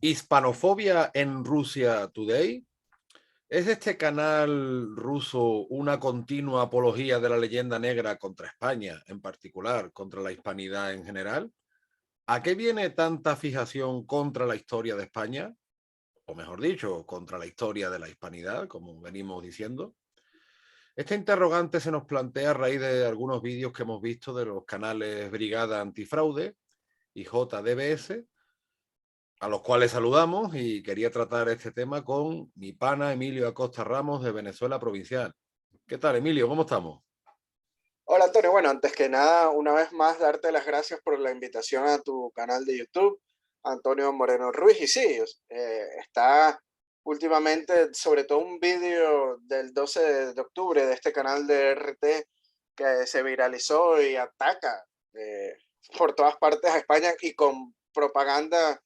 Hispanofobia en Rusia Today. ¿Es este canal ruso una continua apología de la leyenda negra contra España, en particular, contra la hispanidad en general? ¿A qué viene tanta fijación contra la historia de España? O mejor dicho, contra la historia de la hispanidad, como venimos diciendo. Este interrogante se nos plantea a raíz de algunos vídeos que hemos visto de los canales Brigada Antifraude y JDBS, a los cuales saludamos, y quería tratar este tema con mi pana Emilio Acosta Ramos de Venezuela Provincial. ¿Qué tal, Emilio? ¿Cómo estamos? Hola Antonio, bueno, antes que nada, una vez más darte las gracias por la invitación a tu canal de YouTube, Antonio Moreno Ruiz. Y sí, está últimamente, sobre todo un vídeo del 12 de octubre de este canal de RT que se viralizó y ataca por todas partes a España y con propaganda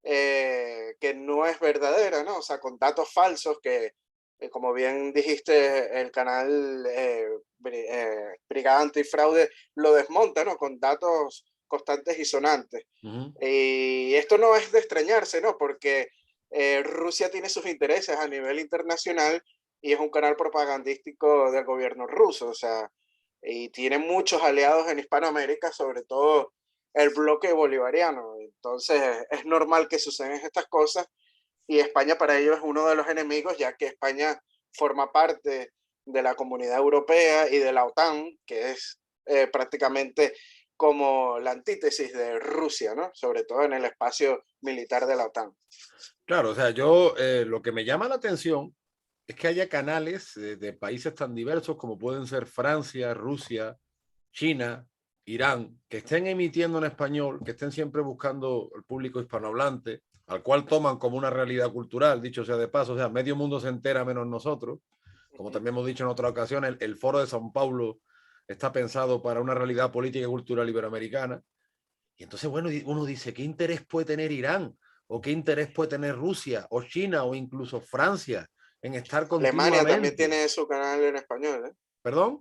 que no es verdadera, ¿no? O sea, con datos falsos que, como bien dijiste, el canal Brigada Antifraude lo desmonta, ¿no? Con datos constantes y sonantes. Ujú. Y esto no es de extrañarse, ¿no? Porque Rusia tiene sus intereses a nivel internacional y es un canal propagandístico del gobierno ruso, o sea, y tiene muchos aliados en Hispanoamérica, sobre todo el bloque bolivariano. Entonces es normal que sucedan estas cosas y España para ellos es uno de los enemigos, ya que España forma parte de la Comunidad Europea y de la OTAN, que es prácticamente como la antítesis de Rusia, ¿no? Sobre todo en el espacio militar de la OTAN. Claro, o sea, yo lo que me llama la atención es que haya canales de países tan diversos como pueden ser Francia, Rusia, China, Irán, que estén emitiendo en español, que estén siempre buscando el público hispanohablante, al cual toman como una realidad cultural, dicho sea de paso, o sea, medio mundo se entera menos nosotros. Como Ujú. también hemos dicho en otra ocasión, el Foro de São Paulo está pensado para una realidad política y cultural iberoamericana. Y entonces, bueno, uno dice, ¿qué interés puede tener Irán? ¿O qué interés puede tener Rusia o China o incluso Francia en estar Alemania también continuamente? tiene su canal en español, ¿eh? ¿Perdón?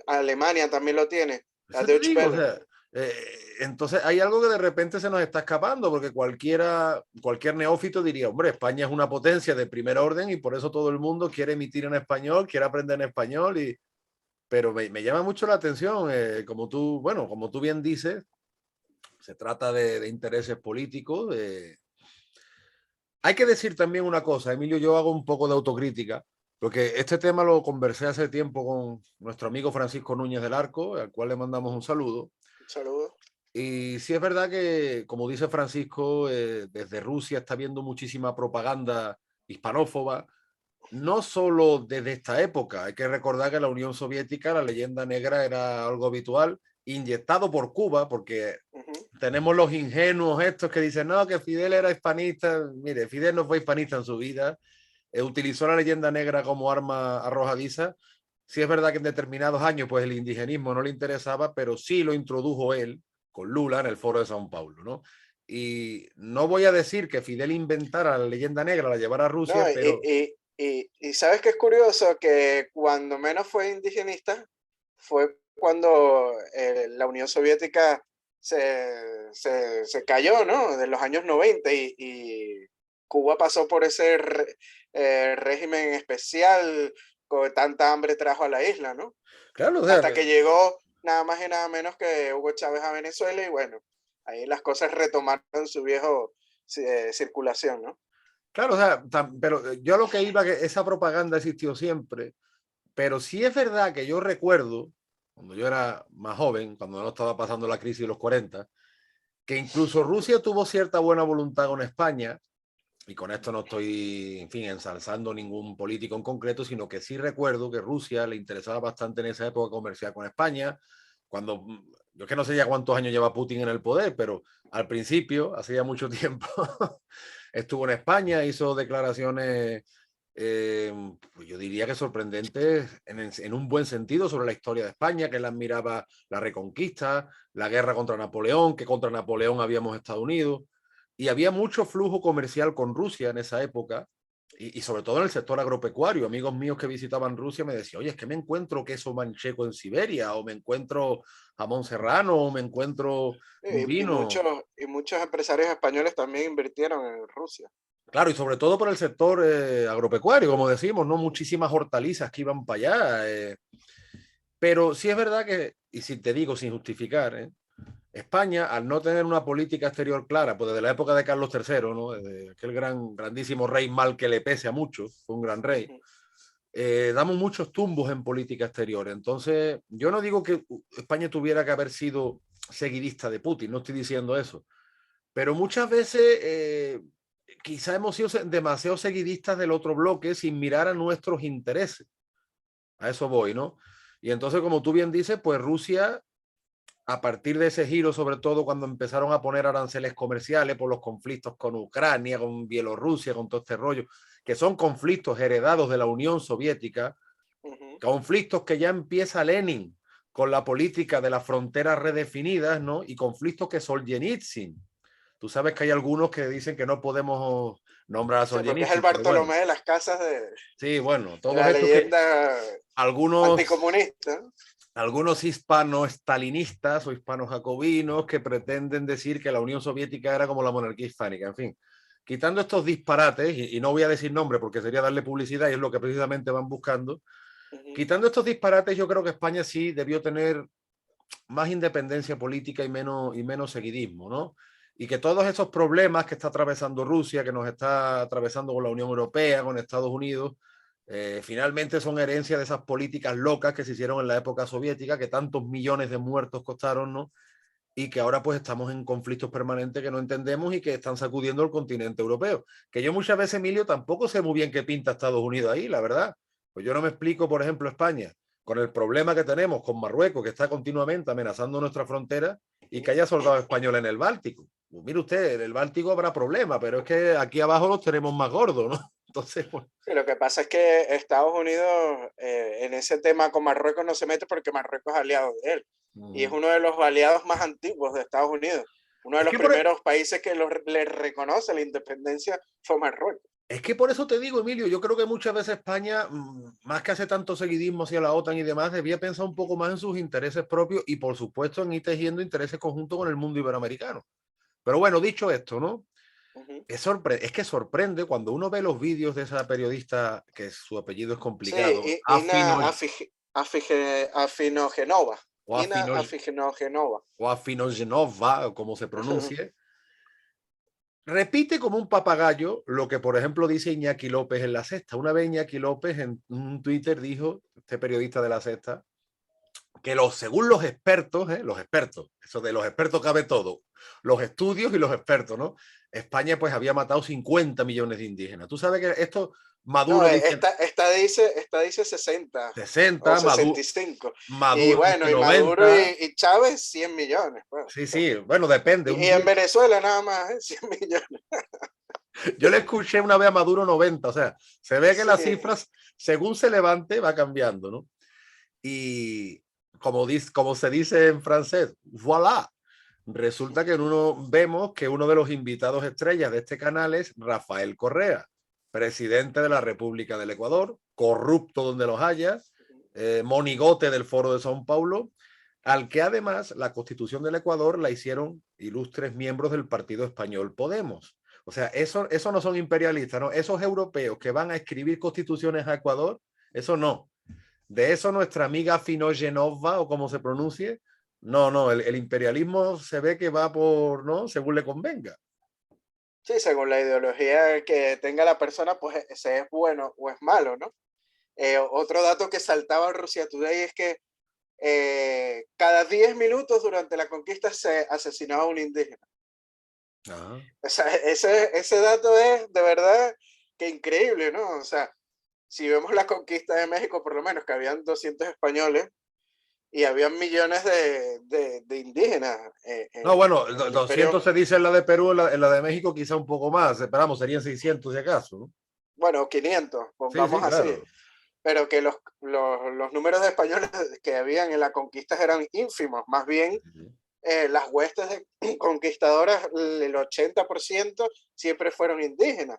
Alemania también lo tiene, la Eso te Deutsche digo, o Welle. sea, eh, entonces hay algo que de repente se nos está escapando, porque cualquier neófito diría, hombre, España es una potencia de primer orden y por eso todo el mundo quiere emitir en español, quiere aprender en español, pero me llama mucho la atención, como tú, bueno, como tú bien dices, se trata de intereses políticos. Hay que decir también una cosa, Emilio, yo hago un poco de autocrítica, porque este tema lo conversé hace tiempo con nuestro amigo Francisco Núñez del Arco, al cual le mandamos un saludo. Un saludo. Y sí es verdad que, como dice Francisco, desde Rusia está habiendo muchísima propaganda hispanófoba, no solo desde esta época. Hay que recordar que en la Unión Soviética la leyenda negra era algo habitual, inyectado por Cuba, porque Ujú. tenemos los ingenuos estos que dicen, no, que Fidel era hispanista. Mire, Fidel no fue hispanista en su vida, utilizó la leyenda negra como arma arrojadiza. Sí es verdad que en determinados años pues el indigenismo no le interesaba, pero sí lo introdujo él con Lula en el Foro de São Paulo, ¿no? Y no voy a decir que Fidel inventara la leyenda negra, la llevara a Rusia, No, pero y sabes que es curioso que cuando menos fue indigenista fue cuando la Unión Soviética se cayó, ¿no? De los años 90 y Cuba pasó por ese régimen especial, con tanta hambre trajo a la isla, ¿no? claro, o sea, Hasta que llegó nada más y nada menos que Hugo Chávez a Venezuela y bueno, ahí las cosas retomaron su viejo circulación, ¿no? claro, o sea, pero yo lo que iba, que esa propaganda existió siempre, pero sí es verdad que yo recuerdo, cuando yo era más joven, cuando no estaba pasando la crisis de los 40, que incluso Rusia tuvo cierta buena voluntad con España, y con esto no estoy, en fin, ensalzando ningún político en concreto, sino que sí recuerdo que Rusia le interesaba bastante en esa época comerciar con España, cuando, yo que no sé ya cuántos años lleva Putin en el poder, pero al principio, hace ya mucho tiempo, estuvo en España, hizo declaraciones, pues yo diría que sorprendentes en un buen sentido sobre la historia de España, que él admiraba la reconquista, la guerra contra Napoleón, que contra Napoleón habíamos estado unidos, y había mucho flujo comercial con Rusia en esa época, y sobre todo en el sector agropecuario. Amigos míos que visitaban Rusia me decían, oye, es que me encuentro queso manchego en Siberia, o me encuentro jamón serrano, o me encuentro un Y vino. muchos empresarios españoles también invirtieron en Rusia. Claro, y sobre todo por el sector agropecuario, como decimos, ¿no? Muchísimas hortalizas que iban para allá. Pero sí es verdad que, y si te digo sin justificar, España, al no tener una política exterior clara, pues desde la época de Carlos III, ¿no? Desde aquel grandísimo rey mal que le pese a muchos, fue un gran rey, damos muchos tumbos en política exterior. Entonces, yo no digo que España tuviera que haber sido seguidista de Putin, no estoy diciendo eso, pero muchas veces quizá hemos sido demasiado seguidistas del otro bloque sin mirar a nuestros intereses. A eso voy, ¿no? Y entonces, como tú bien dices, pues Rusia, a partir de ese giro, sobre todo cuando empezaron a poner aranceles comerciales por los conflictos con Ucrania, con Bielorrusia, con todo este rollo, que son conflictos heredados de la Unión Soviética, conflictos que ya empieza Lenin con la política de las fronteras redefinidas, ¿no? Y conflictos que Solzhenitsyn. Tú sabes que hay algunos que dicen que no podemos nombrar a Sí, porque es el Solzhenitsyn, pero bueno. Bartolomé de las casas Sí, bueno, de todos la estos que leyenda algunos anticomunista, ¿no? algunos hispano-estalinistas o hispano-jacobinos que pretenden decir que la Unión Soviética era como la monarquía hispánica. En fin, quitando estos disparates, y no voy a decir nombre porque sería darle publicidad y es lo que precisamente van buscando, quitando estos disparates, yo creo que España sí debió tener más independencia política y menos seguidismo, ¿no? Y que todos esos problemas que está atravesando Rusia, que nos está atravesando con la Unión Europea, con Estados Unidos, finalmente son herencia de esas políticas locas que se hicieron en la época soviética, que tantos millones de muertos costaron, ¿no? Y que ahora pues estamos en conflictos permanentes que no entendemos y que están sacudiendo el continente europeo. Que yo muchas veces, Emilio, tampoco sé muy bien qué pinta Estados Unidos ahí, la verdad. Pues yo no me explico, por ejemplo, España, con el problema que tenemos con Marruecos, que está continuamente amenazando nuestra frontera, y que haya soldados españoles en el Báltico. Pues mire usted, en el Báltico habrá problema, pero es que aquí abajo los tenemos más gordos, ¿no? Entonces, pues, Sí, lo que pasa es que Estados Unidos en ese tema con Marruecos no se mete porque Marruecos es aliado de él. Y es uno de los aliados más antiguos de Estados Unidos. Uno de es los que por, primeros países que le reconoce la independencia fue Marruecos. Es que por eso te digo, Emilio, yo creo que muchas veces España, más que hace tanto seguidismo hacia la OTAN y demás, debía pensar un poco más en sus intereses propios y, por supuesto, en ir tejiendo intereses conjuntos con el mundo iberoamericano. Pero bueno, dicho esto, ¿no? Ujú. Es que sorprende cuando uno ve los vídeos de esa periodista, que su apellido es Sí, complicado, Afino, Afinogenova. o Ina Afino, Afinogenova. o Afinogenova, o como se pronuncie, repite como un papagayo lo que, por ejemplo, dice Iñaki López en La Sexta. Una vez Iñaki López en un Twitter dijo, este periodista de La Sexta, que según los expertos, eso de los expertos cabe todo, los estudios y los expertos, ¿no? España pues había matado 50 millones de indígenas. Tú sabes que esto No, Maduro dice esta dice 60 o 60, 65. Y Maduro dice bueno, y Maduro 90. y Chávez 100 millones. Pues. Sí, sí, bueno, depende. Y en Venezuela nada más, 100 millones. Yo le escuché una vez a Maduro 90, o sea, se ve que Sí, las cifras, según se levante, va cambiando, ¿no? Y como se dice en francés, voilà. Resulta que vemos que uno de los invitados estrellas de este canal es Rafael Correa, presidente de la República del Ecuador, corrupto donde los haya, monigote del Foro de São Paulo, al que además la Constitución del Ecuador la hicieron ilustres miembros del partido español Podemos. O sea, eso no son imperialistas, ¿no? Esos europeos que van a escribir constituciones a Ecuador, eso no. De eso nuestra amiga Finogenova, o como se pronuncie, no, el imperialismo se ve que va por, ¿no? Según le convenga. sí, según la ideología que tenga la persona, pues ese es bueno o es malo, ¿no? Otro dato que saltaba en Rusia Today es que cada 10 minutos durante la conquista se asesinaba a un indígena. Ajá. O sea, ese dato es de verdad que increíble, ¿no? O sea, si vemos la conquista de México, por lo menos, que habían 200 españos y habían millones de indígenas No, bueno, en el imperio. 200 se dice en la de Perú, en la de México quizá un poco más, esperamos, serían 600 si acaso, ¿no? Bueno, 500, Sí, sí, pongamos así, claro. pero que los números de españoles que habían en la conquista eran ínfimos, más bien las huestes de conquistadoras, el 80% siempre fueron indígenas.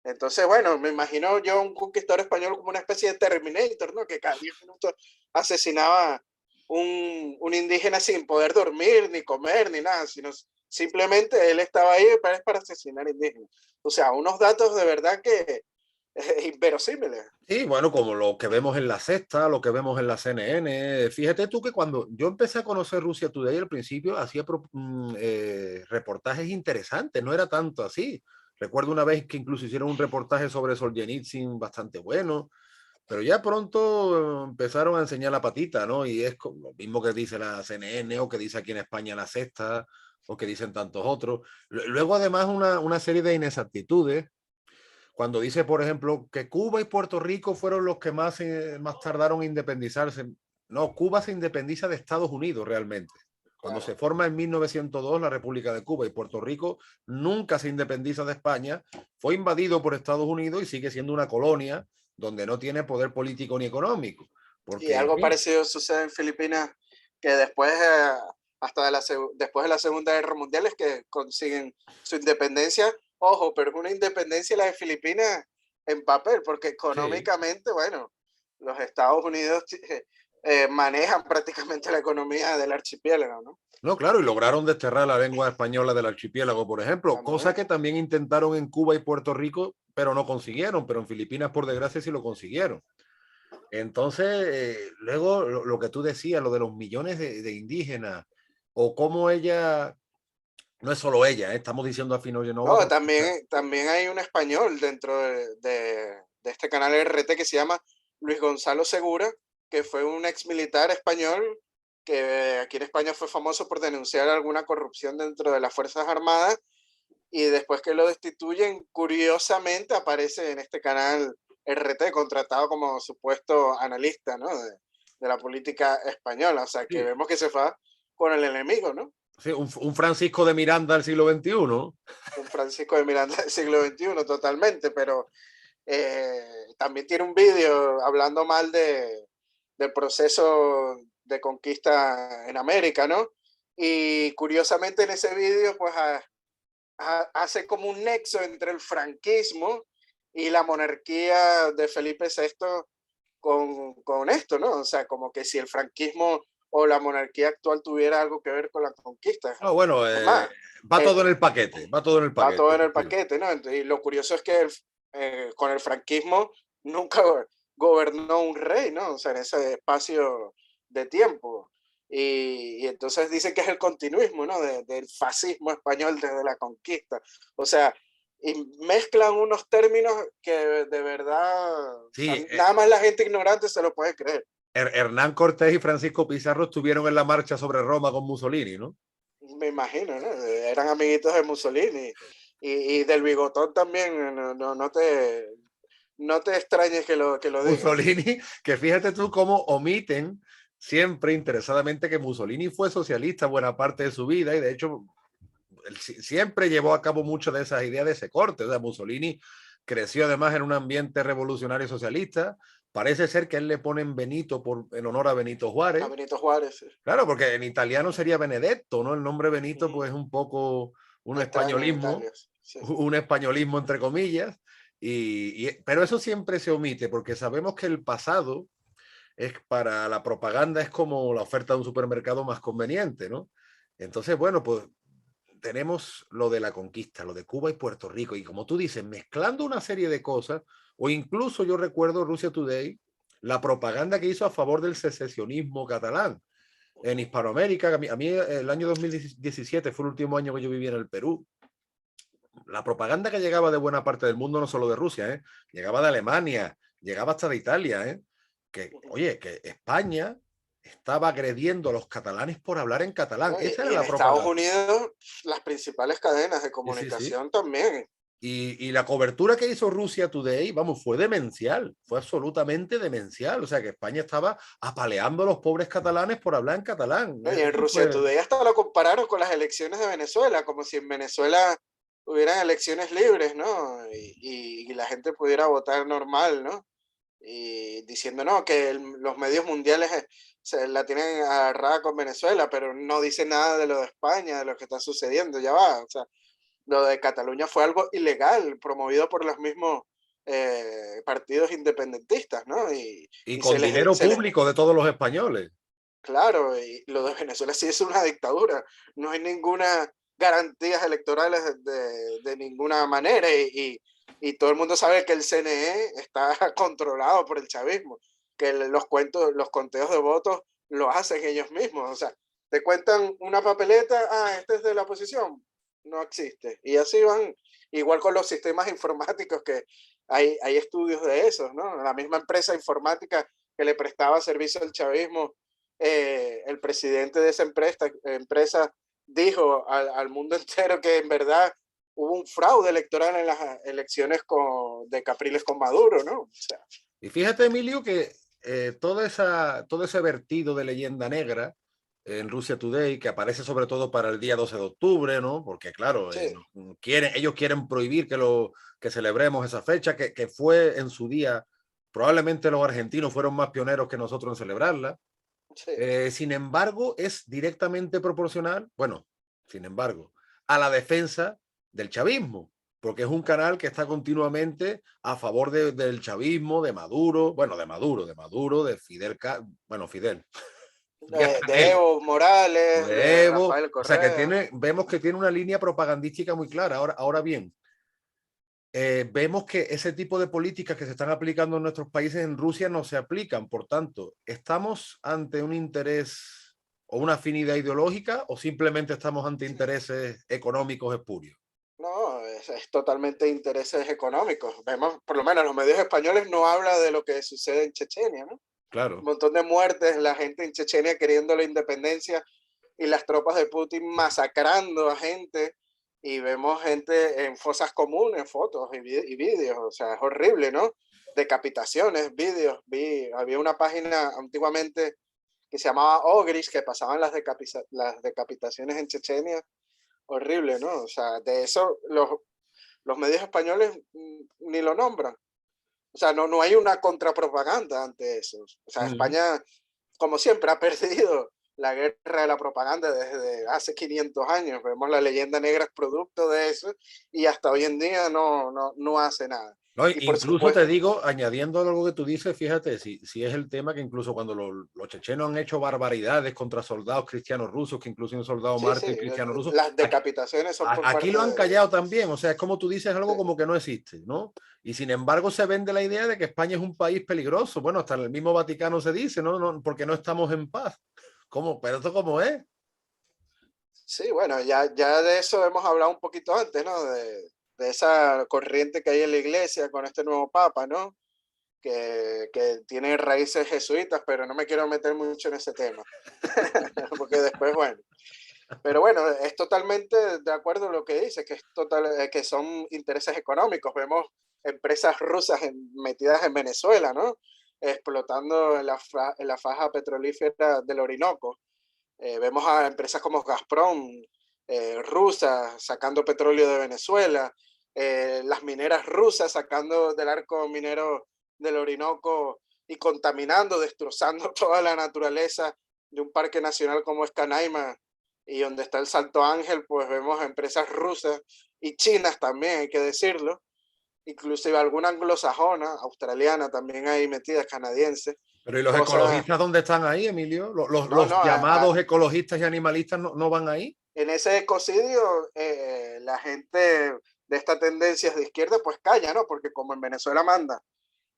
Entonces, bueno, me imagino yo un conquistador español como una especie de Terminator, ¿no? Que cada 10 minutos asesinaba un indígena sin poder dormir, ni comer, ni nada, sino simplemente él estaba ahí para asesinar indígenas. O sea, unos datos de verdad que inverosímiles. Sí, bueno, como lo que vemos en La Sexta, lo que vemos en la CNN. Fíjate tú que cuando yo empecé a conocer Rusia Today al principio hacía reportajes interesantes, no era tanto así. Recuerdo una vez que incluso hicieron un reportaje sobre Solzhenitsyn bastante bueno, pero ya pronto empezaron a enseñar la patita, ¿no? Y es lo mismo que dice la CNN o que dice aquí en España La Sexta o que dicen tantos otros. Luego además una serie de inexactitudes cuando dice, por ejemplo, que Cuba y Puerto Rico fueron los que más tardaron en independizarse. No, Cuba se independiza de Estados Unidos realmente. Cuando Claro. se forma en 1902 la República de Cuba y Puerto Rico nunca se independiza de España, fue invadido por Estados Unidos y sigue siendo una colonia donde no tiene poder político ni económico. Y Porque, en algo fin, parecido sucede en Filipinas, que después, hasta después de la Segunda Guerra Mundial es que consiguen su independencia. Ojo, pero es una independencia la de Filipinas en papel, porque sí. económicamente, bueno, los Estados Unidos manejan prácticamente la economía del archipiélago, ¿no? No, claro, y lograron desterrar la lengua española del archipiélago, por ejemplo, cosa También. que también intentaron en Cuba y Puerto Rico, pero no consiguieron, pero en Filipinas, por desgracia, sí lo consiguieron. Entonces, luego lo que tú decías, lo de los millones de indígenas, o cómo ella, no es solo ella, estamos diciendo a Fino Genova, No, pero está. también hay un español dentro de este canal RT que se llama Luis Gonzalo Segura, que fue un ex militar español que aquí en España fue famoso por denunciar alguna corrupción dentro de las Fuerzas Armadas y después que lo destituyen, curiosamente aparece en este canal RT contratado como supuesto analista, ¿no? De la política española. O sea, que Sí, vemos que se fue con el enemigo, ¿no? sí, un Francisco de Miranda del siglo XXI. Un Francisco de Miranda del siglo XXI totalmente, pero también tiene un vídeo hablando mal del proceso de conquista en América, ¿no? Y curiosamente en ese vídeo, pues hace como un nexo entre el franquismo y la monarquía de Felipe VI con esto, ¿no? O sea, como que si el franquismo o la monarquía actual tuviera algo que ver con la conquista. No, bueno, Es más, va todo en eh, el paquete, va todo en el va todo paquete. en el paquete, ¿no? Y lo curioso es que con el franquismo nunca gobernó un rey, ¿no? O sea, en ese espacio de tiempo. Y entonces dicen que es el continuismo, ¿no? Del fascismo español desde la conquista. O sea, y mezclan unos términos que de verdad, o sea, Sí, nada más la gente ignorante se lo puede creer. Hernán Cortés y Francisco Pizarro estuvieron en la marcha sobre Roma con Mussolini, ¿no? Me imagino, ¿no? Eran amiguitos de Mussolini y del bigotón también, no te extrañes que lo diga. Mussolini, que fíjate tú cómo omiten siempre interesadamente que Mussolini fue socialista buena parte de su vida y de hecho él siempre llevó a cabo muchas de esas ideas de ese corte. O sea, Mussolini creció además en un ambiente revolucionario socialista. Parece ser que él le ponen Benito en honor a Benito A Juárez. Benito Juárez, sí. Claro, porque en italiano sería Benedetto, ¿no? El nombre Benito pues es un poco Extraño en Italia, sí. un españolismo entre comillas. Pero eso siempre se omite porque sabemos que el pasado es para la propaganda es como la oferta de un supermercado más conveniente, ¿no? Entonces, bueno, pues tenemos lo de la conquista, lo de Cuba y Puerto Rico, y como tú dices, mezclando una serie de cosas, o incluso yo recuerdo Russia Today, la propaganda que hizo a favor del secesionismo catalán en Hispanoamérica. A mí el año 2017 fue el último año que yo viví en el Perú. La propaganda que llegaba de buena parte del mundo, no solo de Rusia, llegaba de Alemania, llegaba hasta de Italia, que, oye, que España estaba agrediendo a los catalanes por hablar en catalán. ¿No? Esa era Y en la Estados propaganda. Unidos, las principales cadenas de Sí, sí, sí. comunicación también. Y la cobertura que hizo Rusia Today, vamos, fue demencial, fue absolutamente demencial. O sea, que España estaba apaleando a los pobres catalanes por hablar en catalán. ¿No? Y en Eso Rusia fue, Today hasta lo compararon con las elecciones de Venezuela, como si en Venezuela hubieran elecciones libres, ¿no? Y la gente pudiera votar normal, ¿no? Y diciendo, no, que los medios mundiales se la tienen agarrada con Venezuela, pero no dice nada de lo de España, de lo que está sucediendo, ya va. O sea, lo de Cataluña fue algo ilegal, promovido por los mismos partidos independentistas, ¿no? Y Y con dinero público de todos los españoles. claro, y lo de Venezuela sí es una dictadura, no hay ninguna garantías electorales de ninguna manera y todo el mundo sabe que el CNE está controlado por el chavismo, que los conteos de votos lo hacen ellos mismos, o sea, te cuentan una papeleta, este es de la oposición, no existe, y así van, igual con los sistemas informáticos que hay estudios de esos, ¿no? La misma empresa informática que le prestaba servicio al chavismo, el presidente de esa empresa dijo al mundo entero que en verdad hubo un fraude electoral en las elecciones de Capriles con Maduro, ¿no? O sea, Y fíjate, Emilio, que todo ese vertido de leyenda negra en Russia Today, que aparece sobre todo para el día 12 de octubre, ¿no? Porque, claro, sí, ellos quieren prohibir que celebremos esa fecha, que fue en su día, probablemente los argentinos fueron más pioneros que nosotros en celebrarla. sí. Sin embargo, es directamente proporcional, bueno, sin embargo, a la defensa del chavismo, porque es un canal que está continuamente a favor del chavismo, de Maduro, bueno, de Fidel, bueno, Fidel, Díaz De Canel, Evo Morales, de de Evo, Rafael o sea que Correa. vemos que tiene una línea propagandística muy clara. Ahora bien, vemos que ese tipo de políticas que se están aplicando en nuestros países en Rusia no se aplican. Por tanto, ¿estamos ante un interés o una afinidad ideológica o simplemente estamos ante intereses económicos espurios? No, es totalmente intereses económicos. Vemos, por lo menos los medios españoles no hablan de lo que sucede en Chechenia, ¿no? Un Claro. montón de muertes, la gente en Chechenia queriendo la independencia y las tropas de Putin masacrando a gente y vemos gente en fosas comunes, fotos y vídeos, o sea, es horrible, ¿no? Decapitaciones, vídeos, había una página antiguamente que se llamaba Ogris que pasaban las decapitaciones en Chechenia, horrible, ¿no? O sea, de eso los medios españoles ni lo nombran. O sea, no hay una contrapropaganda ante eso. O sea, Mm. España, como siempre, ha perdido la guerra de la propaganda desde hace 500 años. Vemos la leyenda negra es producto de eso y hasta hoy en día no hace nada. No, Y por incluso te supuesto, digo, añadiendo algo que tú dices, fíjate, si es el tema que incluso cuando los chechenos han hecho barbaridades contra soldados cristianos rusos, que incluso un soldado sí, sí, mártir cristiano ruso, las aquí, decapitaciones son por aquí parte lo han de... callado también, o sea, es como tú dices, algo Sí, como que no existe, ¿no? Y sin embargo se vende la idea de que España es un país peligroso, bueno, hasta en el mismo Vaticano se dice, ¿no? Porque no estamos en paz. ¿Cómo? ¿Pero esto cómo es? sí, bueno, ya de eso hemos hablado un poquito antes, ¿no? De esa corriente que hay en la iglesia con este nuevo papa, ¿no? Que tiene raíces jesuitas, pero no me quiero meter mucho en ese tema, porque después, bueno. Pero bueno, es totalmente de acuerdo en lo que dice, que, que son intereses económicos. Vemos empresas rusas metidas en Venezuela, ¿no? Explotando en la faja petrolífera del Orinoco. Vemos a empresas como Gazprom, rusas, sacando petróleo de Venezuela, las mineras rusas sacando del arco minero del Orinoco y contaminando, destrozando toda la naturaleza de un parque nacional como es Canaima y donde está el Salto Ángel, pues vemos empresas rusas y chinas también, hay que decirlo, inclusive alguna anglosajona, australiana también hay metidas, canadienses, Pero ¿y los cosas, ecologistas dónde están ahí, Emilio? no, Los llamados ecologistas y animalistas no van ahí. en ese ecocidio la gente de esta tendencias de izquierda pues calla, ¿no? Porque como en Venezuela manda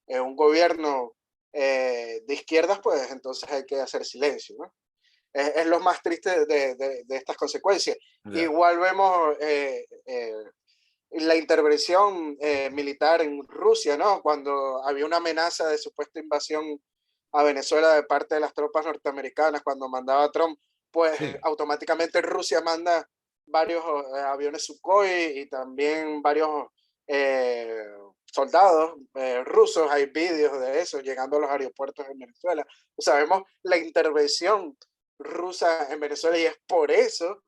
un gobierno de izquierdas, pues entonces hay que hacer silencio, ¿no? Es lo más triste de estas consecuencias. Ya. Igual vemos la intervención militar en Rusia, ¿no? Cuando había una amenaza de supuesta invasión a Venezuela de parte de las tropas norteamericanas, cuando mandaba Trump, pues Sí. automáticamente Rusia manda varios aviones Sukhoi y también varios eh, soldados rusos. Hay vídeos de eso llegando a los aeropuertos en Venezuela. O sea, vemos la intervención rusa en Venezuela y es por eso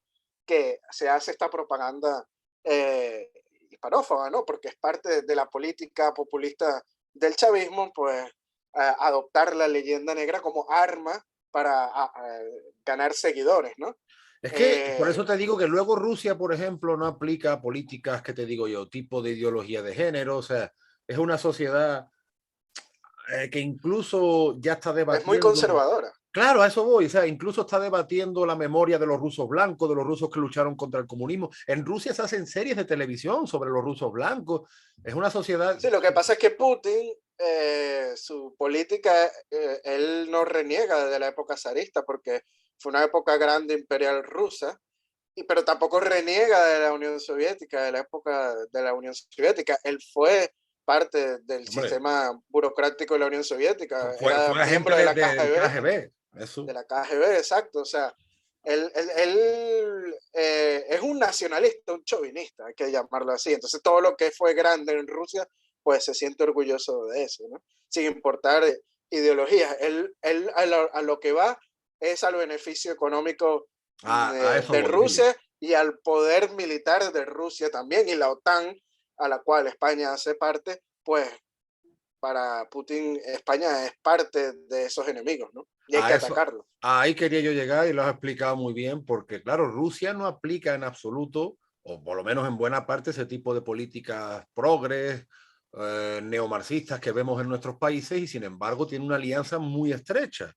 que se hace esta propaganda eh, hispanófoba, ¿no? Porque es parte de la política populista del chavismo, pues adoptar la leyenda negra como arma para ganar seguidores, ¿no? Es que por eso te digo que luego Rusia, por ejemplo, no aplica políticas que te digo yo, tipo de ideología de género, o sea, es una sociedad que incluso ya está Es muy debatiendo. conservadora. Claro, a eso voy. O sea, incluso está debatiendo la memoria de los rusos blancos, de los rusos que lucharon contra el comunismo. En Rusia se hacen series de televisión sobre los rusos blancos. Es una sociedad. Sí, lo que pasa es que Putin, su política, él no reniega de la época zarista porque fue una época grande imperial rusa, pero tampoco reniega de la Unión Soviética, de la época de la Unión Soviética. Él fue parte del Hombre, sistema burocrático de la Unión Soviética, era fue agente miembro de la del KGB, KGB. de Eso. la KGB, exacto. O sea, él es un nacionalista, un chauvinista, hay que llamarlo así. Entonces, todo lo que fue grande en Rusia, pues se siente orgulloso de eso, ¿no? Sin importar ideologías. Él a lo que va es al beneficio económico A eso de voy, Emilio. Rusia y al poder militar de Rusia también. Y la OTAN, a la cual España hace parte, pues para Putin, España es parte de esos enemigos, ¿no? Y hay que A eso, atacarlo. ahí quería yo llegar y lo has explicado muy bien, porque claro, Rusia no aplica en absoluto, o por lo menos en buena parte, ese tipo de políticas progres, neomarxistas que vemos en nuestros países y sin embargo tiene una alianza muy estrecha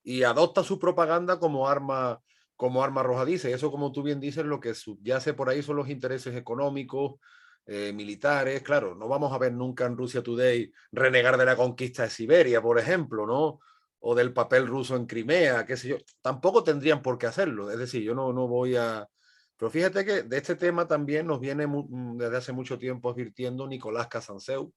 y adopta su propaganda como arma arrojadiza. Y eso, como tú bien dices, lo que subyace por ahí son los intereses económicos, militares. Claro, no vamos a ver nunca en Rusia Today renegar de la conquista de Siberia, por ejemplo, ¿no? O del papel ruso en Crimea, qué sé yo, tampoco tendrían por qué hacerlo. Es decir, yo no voy a... Pero fíjate que de este tema también nos viene desde hace mucho tiempo advirtiendo Nicolás Casanseu,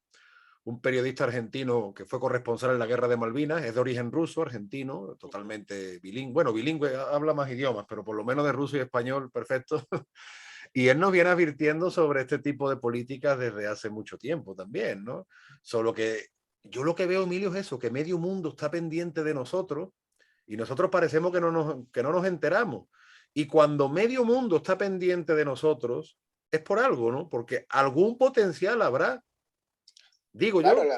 un periodista argentino que fue corresponsal en la Guerra de Malvinas, es de origen ruso, argentino, totalmente bilingüe. Bueno, bilingüe, habla más idiomas, pero por lo menos de ruso y español, perfecto. Y él nos viene advirtiendo sobre este tipo de políticas desde hace mucho tiempo también, ¿no? Solo que yo lo que veo, Emilio, es eso, que medio mundo está pendiente de nosotros y nosotros parecemos que no nos enteramos. Y cuando medio mundo está pendiente de nosotros, es por algo, ¿no? Porque algún potencial habrá, digo Claro, yo.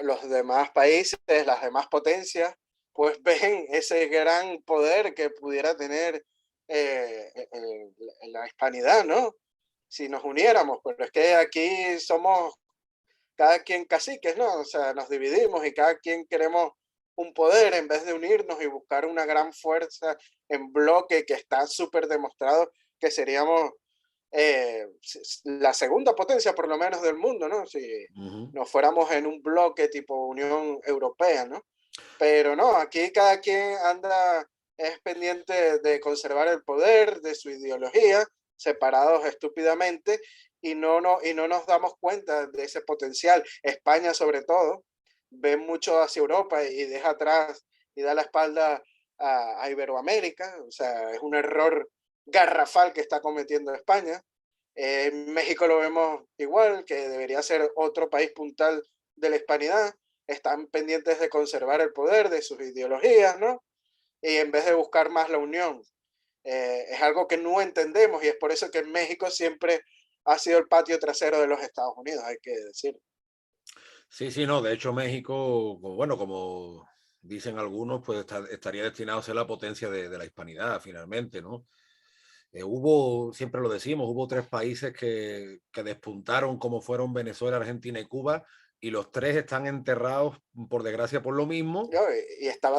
los demás países, las demás potencias, pues ven ese gran poder que pudiera tener la hispanidad, ¿no? Si nos uniéramos, pero es que aquí somos cada quien caciques, ¿no? O sea, nos dividimos y cada quien queremos un poder en vez de unirnos y buscar una gran fuerza en bloque que está súper demostrado que seríamos la segunda potencia por lo menos del mundo, ¿no? Si Uh -huh. nos fuéramos en un bloque tipo Unión Europea, ¿no? Pero no, aquí cada quien anda, es pendiente de conservar el poder, de su ideología, separados estúpidamente, y no nos damos cuenta de ese potencial. España, sobre todo, ve mucho hacia Europa y deja atrás y da la espalda a Iberoamérica. O sea, es un error garrafal que está cometiendo España. En México lo vemos igual, que debería ser otro país puntal de la hispanidad. Están pendientes de conservar el poder de sus ideologías, ¿no? Y en vez de buscar más la unión. Es algo que no entendemos y es por eso que México siempre ha sido el patio trasero de los Estados Unidos, hay que decir. Sí, sí, no. De hecho, México, bueno, como dicen algunos, pues estaría destinado a ser la potencia de la hispanidad, finalmente, ¿no? Hubo, siempre lo decimos, hubo tres países que despuntaron como fueron Venezuela, Argentina y Cuba, y los tres están enterrados, por desgracia, por lo mismo. ¿No? Y está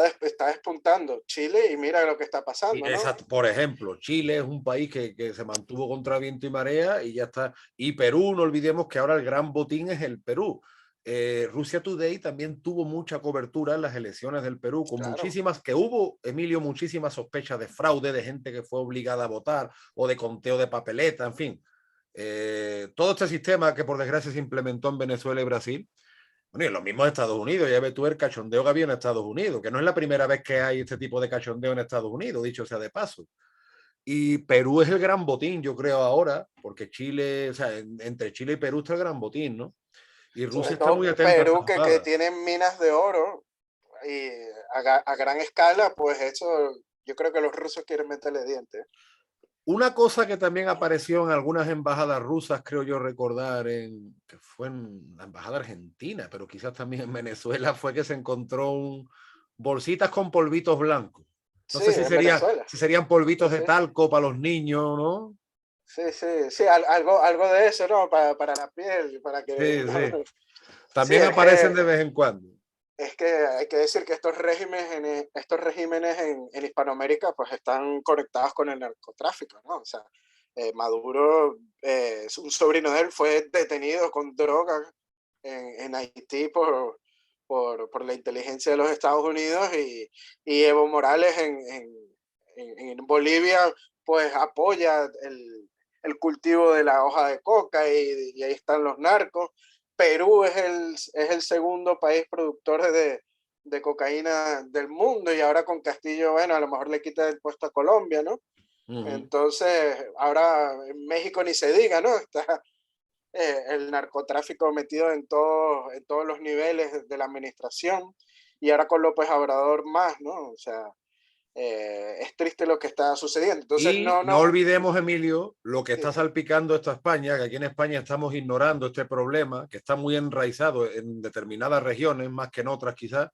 despuntando Chile y mira lo que está Y pasando, ¿no? exacto, por ejemplo, Chile es un país que se mantuvo contra viento y marea y ya está. Y Perú, no olvidemos que ahora el gran botín es el Perú. Rusia Today también tuvo mucha cobertura en las elecciones del Perú, con Claro. muchísimas, que hubo, Emilio, muchísimas sospechas de fraude, de gente que fue obligada a votar o de conteo de papeleta, en fin. Todo este sistema que por desgracia se implementó en Venezuela y Brasil. Bueno, y en los mismos Estados Unidos, ya ves tú el cachondeo que había en Estados Unidos, que no es la primera vez que hay este tipo de cachondeo en Estados Unidos, dicho sea de paso. Y Perú es el gran botín, yo creo ahora, porque Chile, o sea, entre Chile y Perú está el gran botín, ¿no? Y Sobre Rusia está todo muy atenta a esa Perú, que jugada. tiene minas de oro y a gran escala, pues eso, yo creo que los rusos quieren meterle dientes. Una cosa que también apareció en algunas embajadas rusas, creo yo recordar, que fue en la embajada argentina, pero quizás también en Venezuela, fue que se encontró bolsitas con polvitos blancos. No Sí, sé en Venezuela. si serían Sí, polvitos de sí. talco para los niños, ¿no? Sí, sí, sí, algo de eso, ¿no? Para la piel, para que Sí, no. sí. Sí, También aparecen de vez en cuando. es que hay que decir que estos regímenes en Hispanoamérica pues están conectados con el narcotráfico, ¿no? O sea, Maduro, un sobrino de él fue detenido con drogas en Haití por la inteligencia de los Estados Unidos y Evo Morales en Bolivia pues apoya el cultivo de la hoja de coca y ahí están los narcos. Perú es el segundo país productor de cocaína del mundo y ahora con Castillo, bueno, a lo mejor le quita el puesto a Colombia, ¿no? Ujú. Entonces, ahora en México ni se diga, ¿no? Está el narcotráfico metido en todos los niveles de la administración y ahora con López Obrador más, ¿no? O sea, es triste lo que está sucediendo. Entonces, Y no no, olvidemos, Emilio, lo que está sí, salpicando esta España, que aquí en España estamos ignorando este problema, que está muy enraizado en determinadas regiones, más que en otras quizás,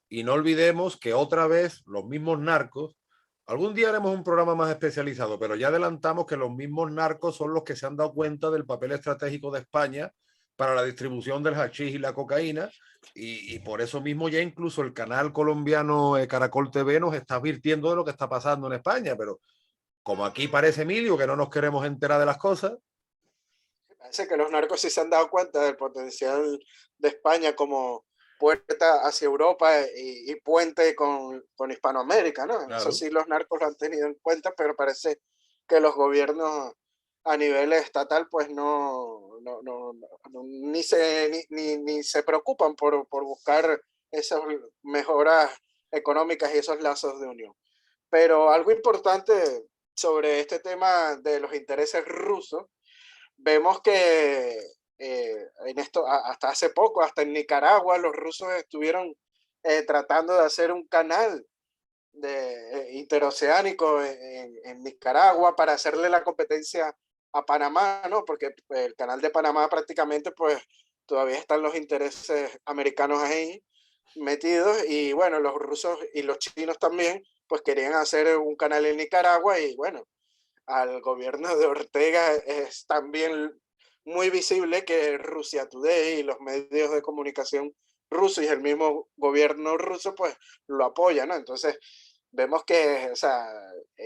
y no olvidemos que otra vez los mismos narcos, algún día haremos un programa más especializado, pero ya adelantamos que los mismos narcos son los que se han dado cuenta del papel estratégico de España para la distribución del hachís y la cocaína, y por eso mismo ya incluso el canal colombiano Caracol TV nos está advirtiendo de lo que está pasando en España, pero como aquí parece, Emilio, que no nos queremos enterar de las cosas. parece que los narcos sí se han dado cuenta del potencial de España como puerta hacia Europa y puente con Hispanoamérica, ¿no? Eso Claro. sí los narcos lo han tenido en cuenta, pero parece que los gobiernos a nivel estatal pues ni se preocupan por buscar esas mejoras económicas y esos lazos de unión. Pero algo importante sobre este tema de los intereses rusos, vemos que en esto, hasta hace poco, hasta en Nicaragua, los rusos estuvieron tratando de hacer un canal interoceánico en Nicaragua para hacerle la competencia a Panamá, ¿no? Porque el canal de Panamá prácticamente, pues, todavía están los intereses americanos ahí metidos y bueno, los rusos y los chinos también, pues querían hacer un canal en Nicaragua y bueno, al gobierno de Ortega es también muy visible que Rusia Today y los medios de comunicación rusos y el mismo gobierno ruso pues lo apoyan, ¿no? Entonces vemos que, o sea,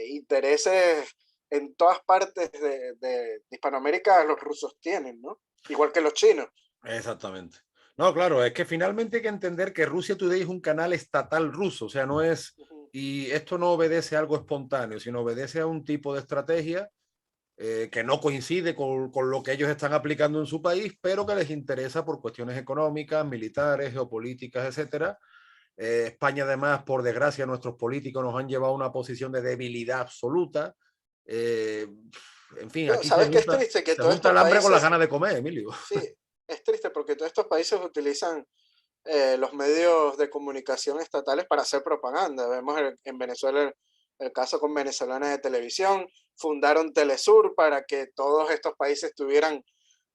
intereses en todas partes de Hispanoamérica los rusos tienen, ¿no? Igual que los chinos. Exactamente. No, claro, es que finalmente hay que entender que Rusia Today es un canal estatal ruso, o sea, no es, Ujú. y esto no obedece a algo espontáneo, sino obedece a un tipo de estrategia que no coincide con lo que ellos están aplicando en su país, pero que les interesa por cuestiones económicas, militares, geopolíticas, etcétera. España, además, por desgracia, nuestros políticos nos han llevado a una posición de debilidad absoluta. Eh, en fin, aquí ¿Sabes qué es triste? Que se todos junta estos el hambre con las países, ganas de comer, Emilio. sí, es triste porque todos estos países utilizan los medios de comunicación estatales para hacer propaganda. Vemos en Venezuela el caso con venezolanas de televisión, fundaron Telesur para que todos estos países tuvieran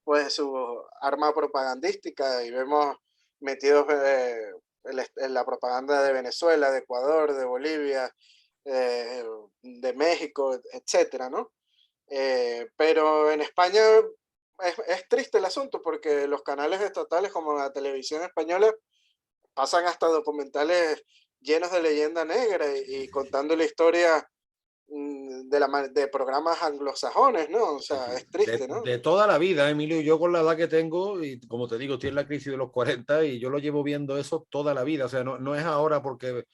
pues su arma propagandística y vemos metidos en la propaganda de Venezuela, de Ecuador, de Bolivia, de México, etcétera, ¿no? Pero en España es triste el asunto porque los canales estatales como la televisión española pasan hasta documentales llenos de leyenda negra y contando la historia de programas anglosajones, ¿no? O Sí, sea, sí. es triste, ¿no? De toda la vida, Emilio, yo con la edad que tengo, y como te digo, estoy en la crisis de los 40 y yo lo llevo viendo eso toda la vida. O sea, no, no es ahora porque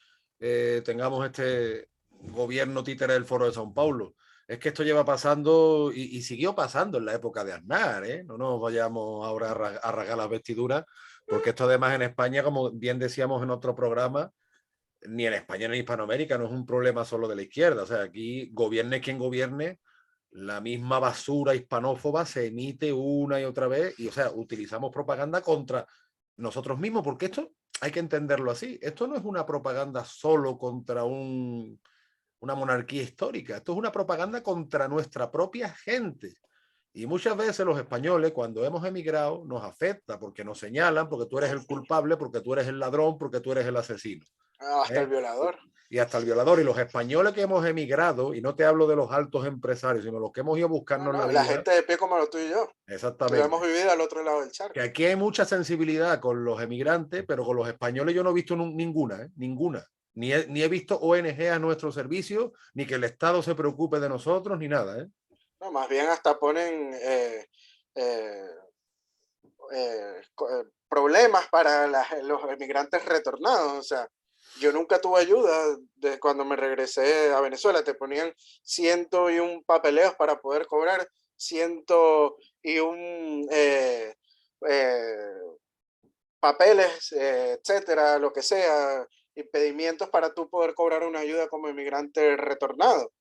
tengamos este gobierno títere del Foro de São Paulo. Es que esto lleva pasando y siguió pasando en la época de Aznar, ¿eh? No nos vayamos ahora a rasgar las vestiduras, porque esto además en España, como bien decíamos en otro programa, ni en España ni en Hispanoamérica no es un problema solo de la izquierda. O sea, aquí gobierne quien gobierne, la misma basura hispanófoba se emite una y otra vez y, o sea, utilizamos propaganda contra nosotros mismos, porque esto hay que entenderlo así. Esto no es una propaganda solo contra una monarquía histórica, esto es una propaganda contra nuestra propia gente. Y muchas veces los españoles, cuando hemos emigrado, nos afecta porque nos señalan, porque tú eres el culpable, porque tú eres el ladrón, porque tú eres el asesino. Hasta el violador. Y hasta el violador. Y los españoles que hemos emigrado, y no te hablo de los altos empresarios, sino los que hemos ido a buscarnos la La vida. gente de pie como lo tú y yo. Exactamente. Lo hemos vivido al otro lado del charco. Que aquí hay mucha sensibilidad con los emigrantes, pero con los españoles yo no he visto ninguna, ninguna. Ni he visto ONG a nuestro servicio, ni que el Estado se preocupe de nosotros, ni nada. No, más bien hasta ponen problemas para los emigrantes retornados. O sea, yo nunca tuve ayuda de cuando me regresé a Venezuela. Te ponían 101 papeleos para poder cobrar, 101 papeles, etcétera, lo que sea, impedimentos para tú poder cobrar una ayuda como inmigrante retornado.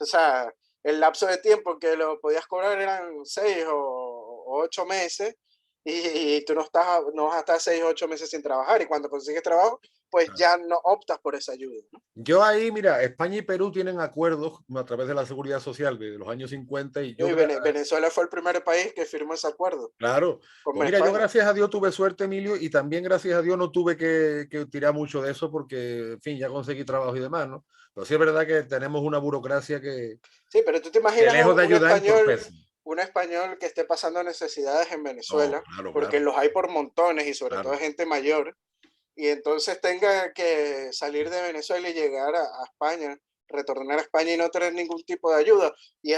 O sea, el lapso de tiempo que lo podías cobrar eran 6 o 8 meses y tú no vas a estar 6 o 8 meses sin trabajar, y cuando consigues trabajo, pues ya no optas por esa ayuda, ¿no? Yo ahí, mira, España y Perú tienen acuerdos a través de la Seguridad Social de los años 50 y Venezuela fue el primer país que firmó ese acuerdo. Claro. Pues mira, yo gracias a Dios tuve suerte, Emilio, y también gracias a Dios no tuve que tirar mucho de eso porque, en fin, ya conseguí trabajo y demás, ¿no? Pero sí es verdad que tenemos una burocracia que... Sí, pero tú te imaginas lejos de ayudar, un español que esté pasando necesidades en Venezuela, claro, porque los hay por montones y sobre todo gente mayor, y entonces tenga que salir de Venezuela y llegar a España, retornar a España y no tener ningún tipo de ayuda,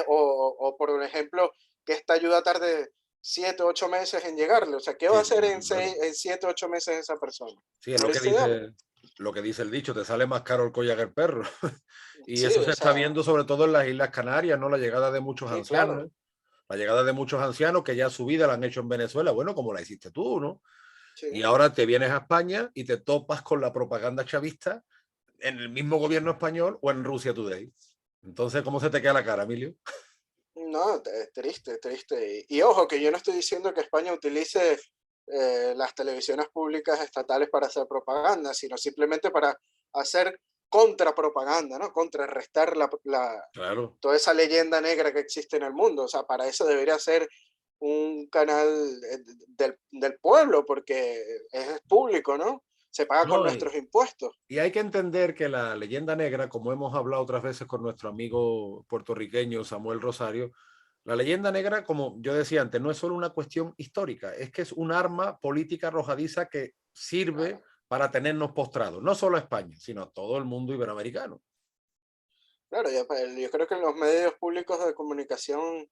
o por ejemplo, que esta ayuda tarde 7 o 8 meses en llegarle. O sea, ¿qué va a hacer en 7 o 8 meses esa persona? Sí, es lo que dice el dicho, te sale más caro el collar que el perro. Y sí, eso se está viendo sobre todo en las Islas Canarias, ¿no? La llegada de muchos ancianos. Claro. La llegada de muchos ancianos que ya su vida la han hecho en Venezuela, bueno, como la hiciste tú, ¿no? Sí. Y ahora te vienes a España y te topas con la propaganda chavista en el mismo gobierno español o en Rusia Today. Entonces, ¿cómo se te queda la cara, Emilio? No, triste, triste. Y ojo, que yo no estoy diciendo que España utilice las televisiones públicas estatales para hacer propaganda, sino simplemente para hacer contrapropaganda, ¿no? Contrarrestar claro. toda esa leyenda negra que existe en el mundo. O sea, para eso debería ser un canal del pueblo, porque es público, ¿no? Se paga con nuestros impuestos. Y hay que entender que la leyenda negra, como hemos hablado otras veces con nuestro amigo puertorriqueño Samuel Rosario, la leyenda negra, como yo decía antes, no es solo una cuestión histórica, es que es un arma política arrojadiza que sirve para tenernos postrados, no solo a España, sino a todo el mundo iberoamericano. Claro, yo creo que los medios públicos de comunicación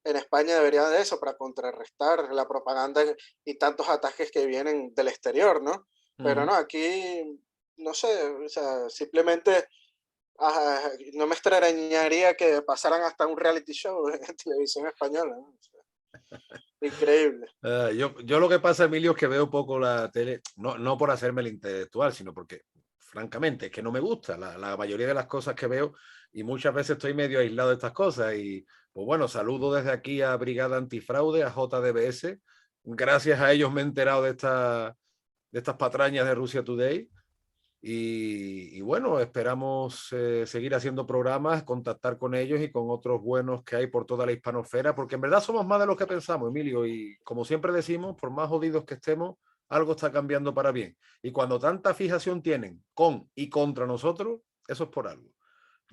en España deberían de eso, para contrarrestar la propaganda y tantos ataques que vienen del exterior, ¿no? Pero no, aquí, no sé, o sea, simplemente no me extrañaría que pasaran hasta un reality show en televisión española, ¿no? O sea, increíble. Yo lo que pasa, Emilio, es que veo poco la tele, no por hacerme el intelectual, sino porque, francamente, es que no me gusta la mayoría de las cosas que veo y muchas veces estoy medio aislado de estas cosas. Y, pues bueno, saludo desde aquí a Brigada Antifraude, a JDBS. Gracias a ellos me he enterado de estas patrañas de Rusia Today. Y bueno, esperamos seguir haciendo programas, contactar con ellos y con otros buenos que hay por toda la hispanosfera, porque en verdad somos más de los que pensamos, Emilio, y como siempre decimos, por más jodidos que estemos, algo está cambiando para bien. Y cuando tanta fijación tienen con y contra nosotros, eso es por algo.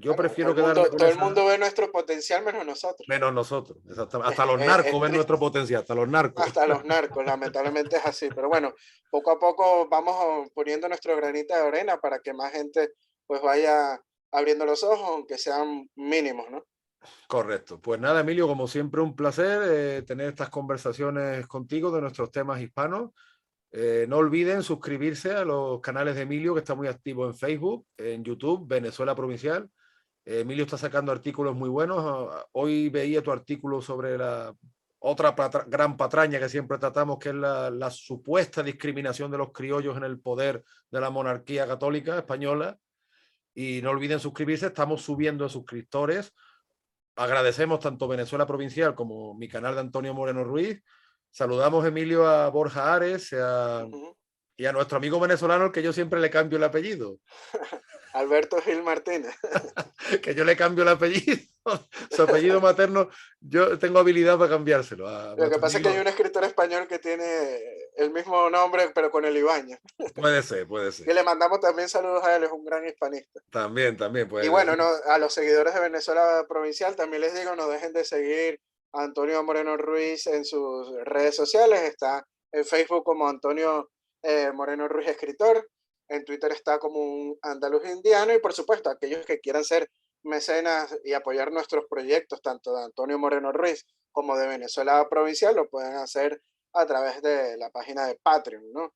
Yo prefiero quedarme con todo el mundo ve nuestro potencial menos nosotros. Menos nosotros, exactamente. Hasta los narcos ven nuestro potencial, hasta los narcos. Hasta los narcos, lamentablemente es así. Pero bueno, poco a poco vamos poniendo nuestro granito de arena para que más gente pues vaya abriendo los ojos, aunque sean mínimos, ¿no? Correcto. Pues nada, Emilio, como siempre, un placer tener estas conversaciones contigo de nuestros temas hispanos. No olviden suscribirse a los canales de Emilio, que está muy activo en Facebook, en YouTube, Venezuela Provincial. Emilio está sacando artículos muy buenos. Hoy veía tu artículo sobre la otra gran patraña que siempre tratamos, que es la supuesta discriminación de los criollos en el poder de la monarquía católica española. Y no olviden suscribirse, estamos subiendo suscriptores. Agradecemos tanto Venezuela Provincial como mi canal de Antonio Moreno Ruiz. Saludamos, Emilio, a Borja Ares y a nuestro amigo venezolano, al que yo siempre le cambio el apellido. Alberto Gil Martínez. Que yo le cambio el apellido. Su apellido materno, yo tengo habilidad para cambiárselo. Lo que pasa es que hay un escritor español que tiene el mismo nombre, pero con el Ibañez. Puede ser, puede Que ser. le mandamos también saludos a él, es un gran hispanista. También, Y puede bueno, no, ser. a los seguidores de Venezuela Provincial también les digo, no dejen de seguir a Antonio Moreno Ruiz en sus redes sociales. Está en Facebook como Antonio Moreno Ruiz Escritor, en Twitter está como un andaluz indiano y por supuesto aquellos que quieran ser mecenas y apoyar nuestros proyectos, tanto de Antonio Moreno Ruiz como de Venezuela Provincial, lo pueden hacer a través de la página de Patreon, ¿no?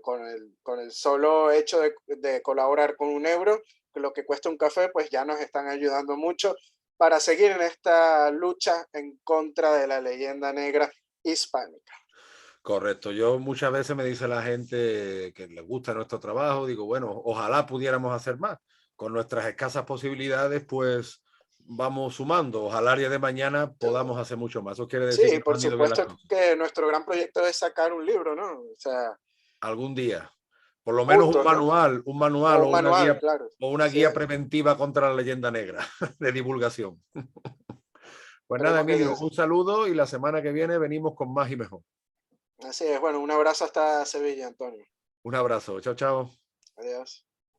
Con el solo hecho de colaborar con €1, lo que cuesta un café, pues ya nos están ayudando mucho para seguir en esta lucha en contra de la leyenda negra hispánica. Correcto. Yo muchas veces me dice la gente que le gusta nuestro trabajo, digo, bueno, ojalá pudiéramos hacer más. Con nuestras escasas posibilidades, pues vamos sumando. Ojalá el día de mañana podamos hacer mucho más. Eso quiere decir que Sí, nos por han ido bien las supuesto cosas. que nuestro gran proyecto es sacar un libro, ¿no? O sea, Algún día. Por lo menos juntos, ¿no? un manual O un manual, claro. o una Así guía es. preventiva contra la leyenda negra de divulgación. Pues nada, Esperemos que Emilio, Dios. un saludo y la semana que viene venimos con más y mejor. Así es. Bueno, un abrazo hasta Sevilla, Antonio. Un abrazo. Chao, chao. Adiós.